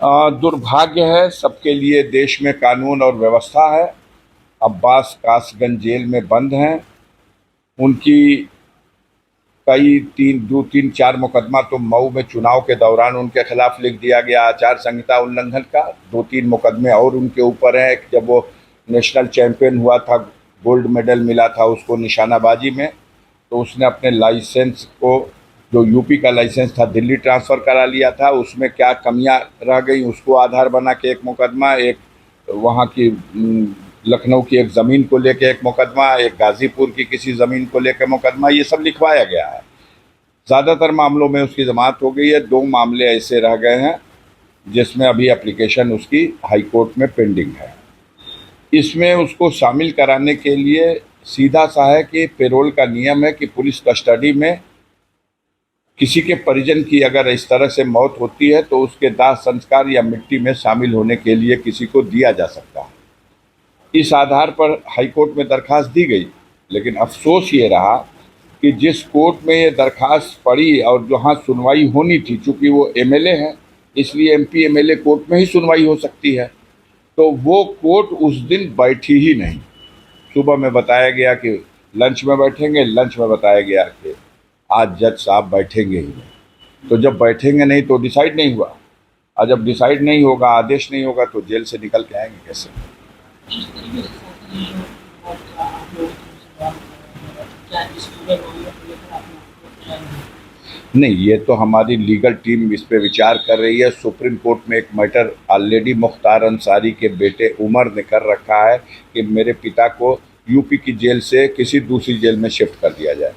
दुर्भाग्य है सबके लिए, देश में कानून और व्यवस्था है। अब्बास कासगंज जेल में बंद हैं। उनकी कई दो तीन चार मुकदमा तो मऊ में चुनाव के दौरान उनके खिलाफ लिख दिया गया आचार संहिता उल्लंघन का। 2-3 मुकदमे और उनके ऊपर हैं। जब वो नेशनल चैंपियन हुआ था, गोल्ड मेडल मिला था उसको निशानाबाजी में, तो उसने अपने लाइसेंस को, जो यूपी का लाइसेंस था, दिल्ली ट्रांसफ़र करा लिया था। उसमें क्या कमियां रह गई उसको आधार बना के एक मुकदमा, एक वहाँ की लखनऊ की एक ज़मीन को लेके एक मुकदमा, एक गाज़ीपुर की किसी ज़मीन को लेकर मुकदमा, ये सब लिखवाया गया है। ज़्यादातर मामलों में उसकी जमानत हो गई है। 2 मामले ऐसे रह गए हैं जिसमें अभी एप्लीकेशन उसकी हाई कोर्ट में पेंडिंग है। इसमें उसको शामिल कराने के लिए सीधा सा है कि पेरोल का नियम है कि पुलिस कस्टडी में किसी के परिजन की अगर इस तरह से मौत होती है तो उसके दाह संस्कार या मिट्टी में शामिल होने के लिए किसी को दिया जा सकता है। इस आधार पर हाईकोर्ट में दरखास्त दी गई, लेकिन अफसोस ये रहा कि जिस कोर्ट में ये दरखास्त पड़ी और जहाँ सुनवाई होनी थी, चूँकि वो एमएलए हैं इसलिए एमपी एमएलए कोर्ट में ही सुनवाई हो सकती है, तो वो कोर्ट उस दिन बैठी ही नहीं। सुबह में बताया गया कि लंच में बैठेंगे, लंच में बताया गया कि आज जज साहब बैठेंगे ही नहीं। तो जब बैठेंगे नहीं तो डिसाइड नहीं हुआ, और जब डिसाइड नहीं होगा, आदेश नहीं होगा, तो जेल से निकल के आएंगे कैसे? नहीं, ये तो हमारी लीगल टीम इस पे विचार कर रही है। सुप्रीम कोर्ट में एक मैटर ऑलरेडी मुख्तार अंसारी के बेटे उमर ने कर रखा है कि मेरे पिता को यूपी की जेल से किसी दूसरी जेल में शिफ्ट कर दिया जाए।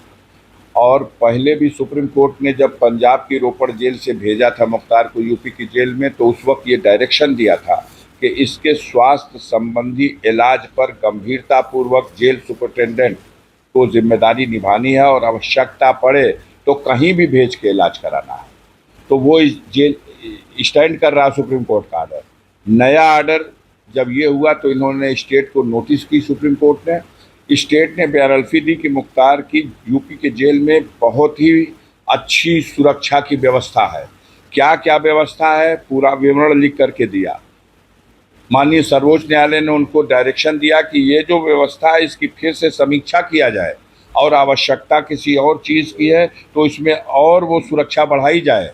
और पहले भी सुप्रीम कोर्ट ने जब पंजाब की रोपड़ जेल से भेजा था मुख्तार को यूपी की जेल में, तो उस वक्त ये डायरेक्शन दिया था कि इसके स्वास्थ्य संबंधी इलाज पर गंभीरतापूर्वक जेल सुपरिटेंडेंट को जिम्मेदारी निभानी है और आवश्यकता पड़े तो कहीं भी भेज के इलाज कराना है। तो वो इस जेल स्टैंड कर रहा सुप्रीम कोर्ट का आर्डर। नया आर्डर जब ये हुआ तो इन्होंने स्टेट को नोटिस की, सुप्रीम कोर्ट ने। स्टेट ने बयारल्फी दी कि मुख्तार की यूपी के जेल में बहुत ही अच्छी सुरक्षा की व्यवस्था है। क्या क्या व्यवस्था है पूरा विवरण लिख करके दिया। माननीय सर्वोच्च न्यायालय ने उनको डायरेक्शन दिया कि ये जो व्यवस्था है इसकी फिर से समीक्षा किया जाए, और आवश्यकता किसी और चीज़ की है तो इसमें और वो सुरक्षा बढ़ाई जाए,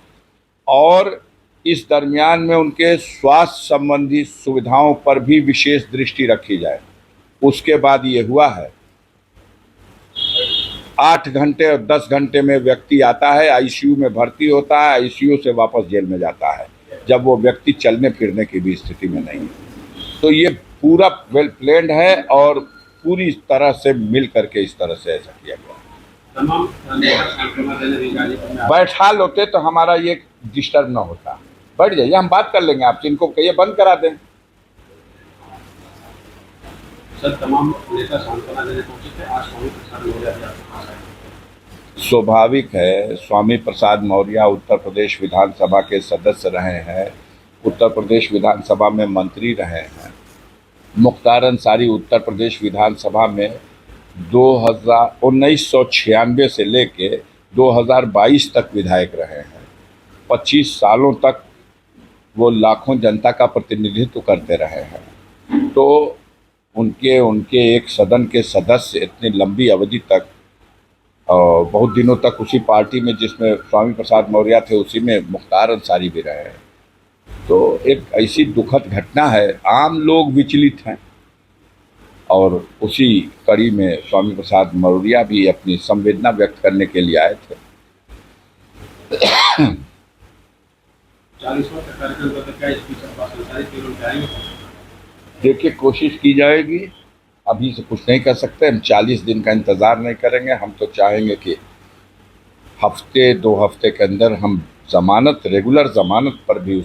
और इस दरमियान में उनके स्वास्थ्य संबंधी सुविधाओं पर भी विशेष दृष्टि रखी जाए। उसके बाद ये हुआ है। 8 घंटे और 10 घंटे में व्यक्ति आता है, आईसीयू में भर्ती होता है, आईसीयू से वापस जेल में जाता है, जब वो व्यक्ति चलने फिरने की भी स्थिति में नहीं है। तो ये पूरा वेल प्लान्ड है और पूरी तरह से मिल करके इस तरह से ऐसा किया गया। बैठा लोते तो हमारा ये डिस्टर्ब ना होता। बैठ जाइए, हम बात कर लेंगे आपसे, इनको कहिए बंद करा दें। सर, तमाम नेता सांत्वना देने पहुंचे थे, आज स्वामी प्रसाद मौर्य भी आपके पास आए। स्वाभाविक है, स्वामी प्रसाद मौर्य उत्तर प्रदेश विधानसभा के सदस्य रहे हैं, उत्तर प्रदेश विधानसभा में मंत्री रहे हैं। मुख्तार अंसारी उत्तर प्रदेश विधानसभा में 1996 से लेके 2022 तक विधायक रहे हैं। 25 सालों तक वो लाखों जनता का प्रतिनिधित्व करते रहे हैं। तो उनके एक सदन के सदस्य इतनी लंबी अवधि तक, बहुत दिनों तक उसी पार्टी में जिसमें स्वामी प्रसाद मौर्य थे उसी में मुख्तार अंसारी भी रहे हैं। तो एक ऐसी दुखद घटना है, आम लोग विचलित हैं, और उसी कड़ी में स्वामी प्रसाद मौर्य भी अपनी संवेदना व्यक्त करने के लिए आए थे। 40वां कार्यक्रम का क्या स्पीच अब्बास अंसारी के लोग जाएंगे? देखिए, कोशिश की जाएगी, अभी से कुछ नहीं कर सकते। हम 40 दिन का इंतज़ार नहीं करेंगे। हम तो चाहेंगे कि हफ्ते 2 हफ्ते के अंदर हम रेगुलर ज़मानत पर भी